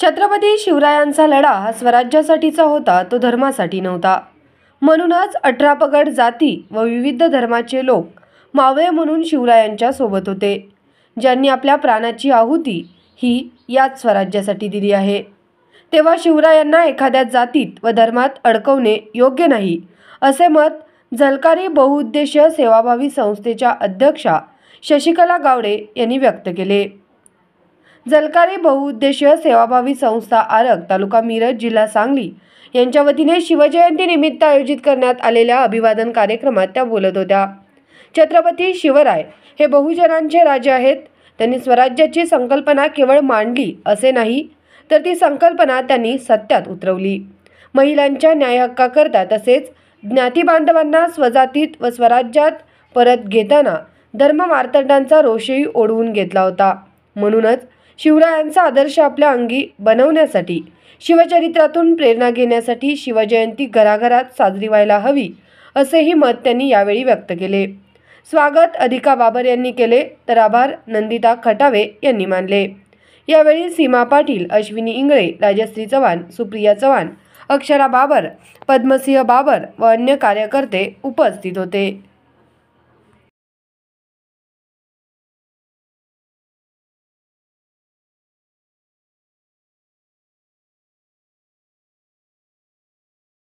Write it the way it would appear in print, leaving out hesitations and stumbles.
छत्रपती शिवरायांचा लढा हा स्वराज्यासाठीचा होता, तो धर्मासाठी नव्हता। म्हणूनच 18 पगड जाती व विविध धर्माचे लोक मावळे म्हणून शिवरायांच्या सोबत होते, ज्यांनी आपल्या प्राणाची आहुती ही याच स्वराज्यासाठी दिली आहे। तेव्हा शिवरायांना एखाद्या जातीत व धर्मात अडकवणे योग्य नाही, असे मत झलकारी बहुउद्देशीय सेवाभावी संस्थेच्या अध्यक्षा शशिकला गावडे यांनी व्यक्त केले। झलकारी बहुउद्देशीय सेवाभावी संस्था आरग, तालुका मिरज, जिल्हा सांगली यांच्या वतीने शिवजयंती निमित्त आयोजित करण्यात आलेल्या अभिवादन कार्यक्रमात त्या बोलत होत्या। छत्रपती शिवराय हे बहुजनांचे राजे आहेत। त्यांनी स्वराज्याची संकल्पना केवळ मांडली असे नाही, तर ती संकल्पना त्यांनी सत्यात उतरवली। महिलांच्या न्याय हक्काकरता तसेच ज्ञाती बांधवांना स्वजातीत व स्वराज्यात परत घेताना धर्म मार्तंडांचा रोषही ओढवून घेतला होता। म्हणूनच शिवरायांचा आदर्श आपल्या अंगी बनवण्यासाठी, शिवचरित्रातून प्रेरणा घेण्यासाठी शिवजयंती घराघरात साजरी व्हायला हवी, असेही मत त्यांनी यावेळी व्यक्त केले। स्वागत अधिका बाबर यांनी केले, तर आभार नंदिता खटावे यांनी मानले। यावेळी सीमा पाटील, अश्विनी इंगळे, राजश्री चव्हाण, सुप्रिया चव्हाण, अक्षरा बाबर, पद्मसिंह बाबर व अन्य कार्यकर्ते उपस्थित होते।